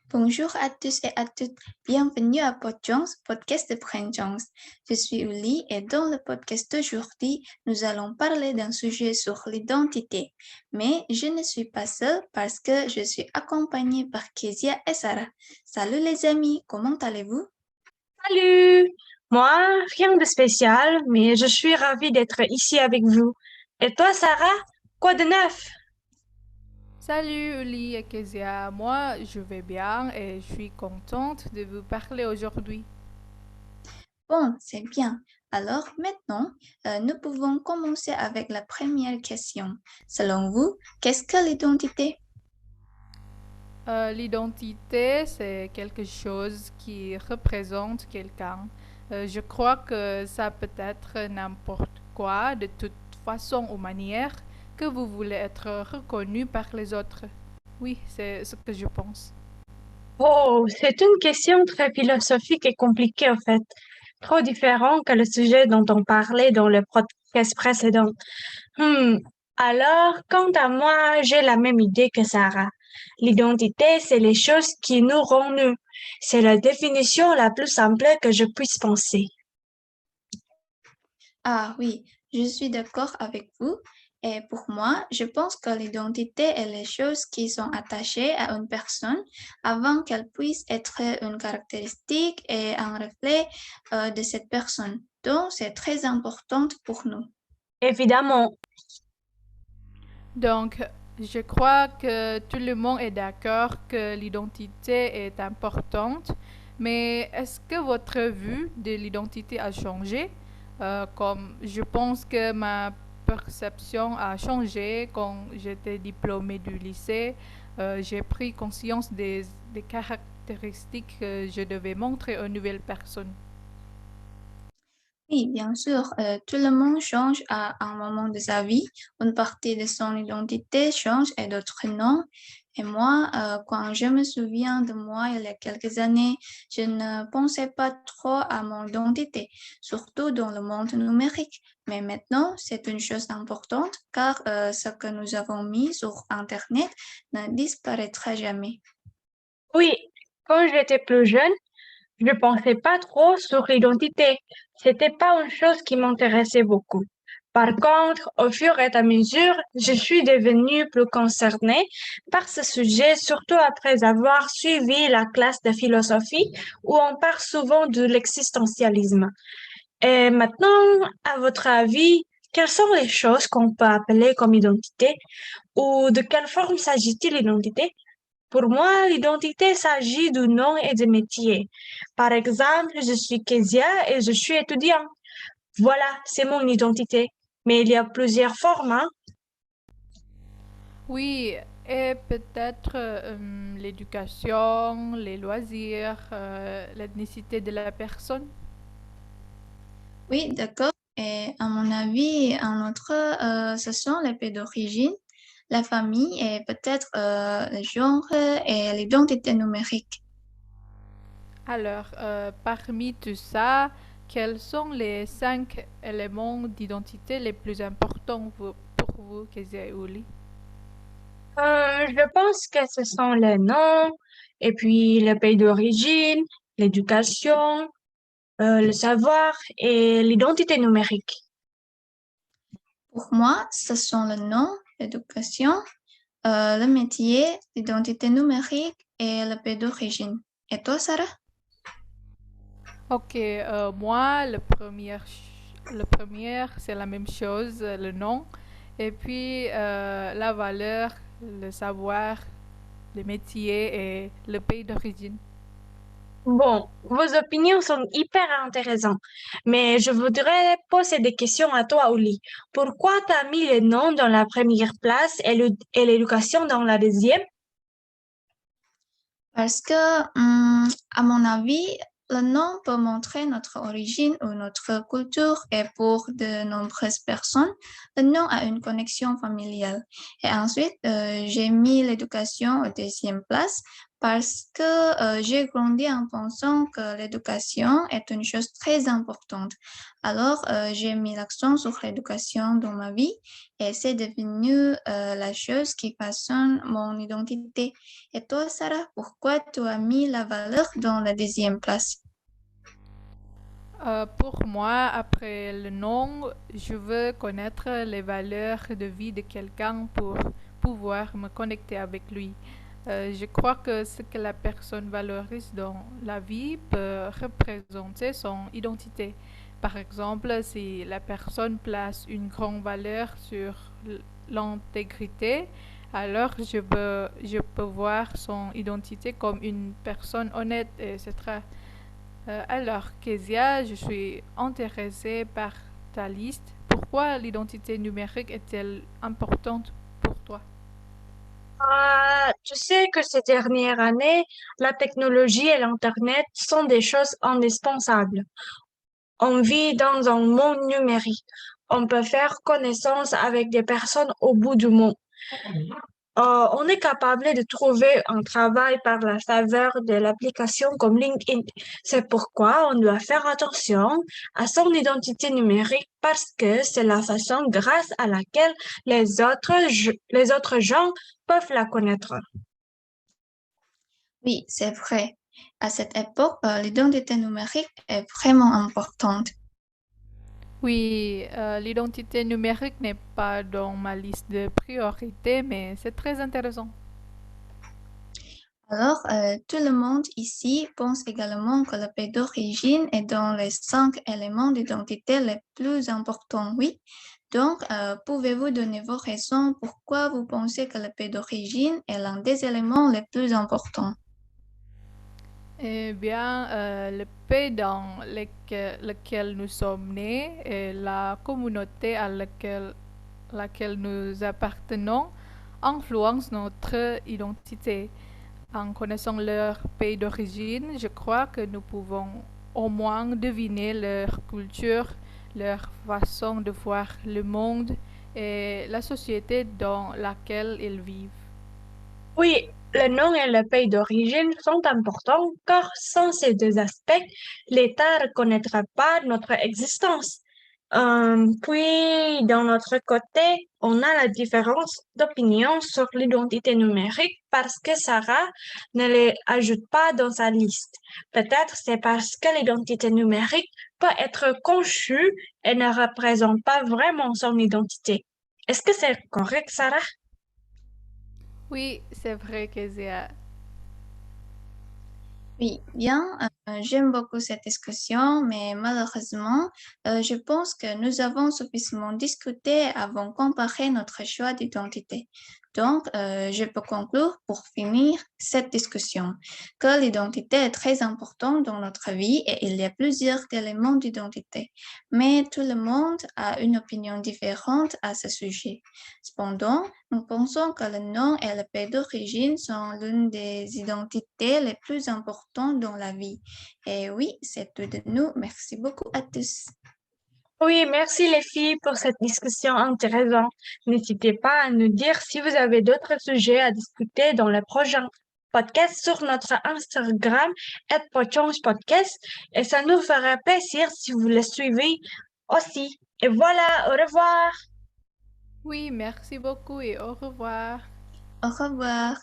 Bonjour à tous et à toutes, bienvenue à Podchance, podcast de Prenchance. Je suis Uli et dans le podcast d'aujourd'hui, nous allons parler d'un sujet sur l'identité. Mais je ne suis pas seule parce que je suis accompagnée par Kezia et Sarah. Salut les amis, comment allez-vous? Salut! Moi, rien de spécial, mais je suis ravie d'être ici avec vous. Et toi, Sarah, quoi de neuf? Salut Uli et Kezia, moi je vais bien et je suis contente de vous parler aujourd'hui. Bon, c'est bien. Alors maintenant, nous pouvons commencer avec la première question. Selon vous, qu'est-ce que l'identité? L'identité, c'est quelque chose qui représente quelqu'un. Je crois que ça peut être n'importe quoi, de toute façon ou manière, que vous voulez être reconnu par les autres. Oui, c'est ce que je pense. Oh, c'est une question très philosophique et compliquée, en fait. Trop différent que le sujet dont on parlait dans le podcast précédent. Hmm. Alors, quant à moi, j'ai la même idée que Sarah. L'identité, c'est les choses qui nous rendent nous. C'est la définition la plus simple que je puisse penser. Ah oui, je suis d'accord avec vous. Et pour moi, je pense que l'identité est les choses qui sont attachées à une personne avant qu'elle puisse être une caractéristique et un reflet de cette personne. Donc, c'est très important pour nous. Évidemment, Donc, je crois que tout le monde est d'accord que l'identité est importante, mais est-ce que votre vue de l'identité a changé? Comme je pense que ma perception a changé quand j'étais diplômée du lycée, j'ai pris conscience des caractéristiques que je devais montrer aux nouvelles personnes. Oui, bien sûr, tout le monde change à un moment de sa vie. Une partie de son identité change et d'autres non. Et moi, quand je me souviens de moi il y a quelques années, je ne pensais pas trop à mon identité, surtout dans le monde numérique. Mais maintenant, c'est une chose importante car ce que nous avons mis sur Internet ne disparaîtra jamais. oui, quand j'étais plus jeune, je pensais pas trop sur l'identité. C'était pas une chose qui m'intéressait beaucoup. Par contre, au fur et à mesure, je suis devenue plus concernée par ce sujet, surtout après avoir suivi la classe de philosophie où on parle souvent de l'existentialisme. Et maintenant, à votre avis, quelles sont les choses qu'on peut appeler comme identité ou de quelle forme s'agit-il l'identité? Pour moi, l'identité s'agit du nom et du métier. Par exemple, je suis Kezia et je suis étudiant. Voilà, c'est mon identité. Mais il y a plusieurs formes, hein. Oui, et peut-être l'éducation, les loisirs, l'ethnicité de la personne. Oui, d'accord. Et à mon avis, un autre, ce sont les pays d'origine, la famille et peut-être le genre et l'identité numérique. Alors, parmi tout ça, quels sont les 5 éléments d'identité les plus importants pour vous, Kezia et Uli? Je pense que ce sont les noms, et puis le pays d'origine, l'éducation, le savoir et l'identité numérique. Pour moi, ce sont le nom, l'éducation, le métier, l'identité numérique et le pays d'origine. Et toi, Sarah? Ok, moi, le premier, c'est la même chose, le nom. Et puis, la valeur, le savoir, le métier et le pays d'origine. Bon, vos opinions sont hyper intéressantes, mais je voudrais poser des questions à toi, Oli. Pourquoi t'as mis les noms dans la première place et l'éducation dans la deuxième? Parce que, à mon avis, le nom peut montrer notre origine ou notre culture et pour de nombreuses personnes, le nom a une connexion familiale. Et ensuite, j'ai mis l'éducation au deuxième place parce que j'ai grandi en pensant que l'éducation est une chose très importante. Alors, j'ai mis l'accent sur l'éducation dans ma vie et c'est devenu la chose qui façonne mon identité. Et toi, Sarah, pourquoi tu as mis la valeur dans la deuxième place? Pour moi, après le nom, je veux connaître les valeurs de vie de quelqu'un pour pouvoir me connecter avec lui. Je crois que ce que la personne valorise dans la vie peut représenter son identité. Par exemple, si la personne place une grande valeur sur l'intégrité, alors je peux voir son identité comme une personne honnête, etc. Alors, Kezia, je suis intéressée par ta liste. Pourquoi l'identité numérique est-elle importante pour toi? Tu sais que ces dernières années, la technologie et l'Internet sont des choses indispensables. On vit dans un monde numérique. On peut faire connaissance avec des personnes au bout du monde. On est capable de trouver un travail par la faveur de l'application comme LinkedIn. C'est pourquoi on doit faire attention à son identité numérique parce que c'est la façon grâce à laquelle les autres gens peuvent la connaître. Oui, c'est vrai. À cette époque, l'identité numérique est vraiment importante. Oui, l'identité numérique n'est pas dans ma liste de priorités, mais c'est très intéressant. Alors, tout le monde ici pense également que le pays d'origine est dans les 5 éléments d'identité les plus importants, oui. Donc, pouvez-vous donner vos raisons pourquoi vous pensez que le pays d'origine est l'un des éléments les plus importants? Eh bien, le pays dans lequel nous sommes nés et la communauté à laquelle nous appartenons influencent notre identité. En connaissant leur pays d'origine, je crois que nous pouvons au moins deviner leur culture, leur façon de voir le monde et la société dans laquelle ils vivent. Oui, le nom et le pays d'origine sont importants car sans ces deux aspects, l'État ne reconnaîtra pas notre existence. Puis, d'un autre côté, on a la différence d'opinion sur l'identité numérique parce que Sarah ne les ajoute pas dans sa liste. Peut-être c'est parce que l'identité numérique peut être conçue et ne représente pas vraiment son identité. Est-ce que c'est correct, Sarah? Oui, c'est vrai, Kezia. Oui, bien, j'aime beaucoup cette discussion, mais malheureusement, je pense que nous avons suffisamment discuté avant de comparer notre choix d'identité. Donc, je peux conclure pour finir cette discussion que l'identité est très importante dans notre vie et il y a plusieurs éléments d'identité, mais tout le monde a une opinion différente à ce sujet. Cependant, nous pensons que le nom et le pays d'origine sont l'une des identités les plus importantes dans la vie. Et oui, c'est tout de nous. Merci beaucoup à tous. Oui, merci les filles pour cette discussion intéressante. N'hésitez pas à nous dire si vous avez d'autres sujets à discuter dans le prochain podcast sur notre Instagram, @podcast, et ça nous fera plaisir si vous le suivez aussi. Et voilà, au revoir! Oui, merci beaucoup et au revoir. Au revoir.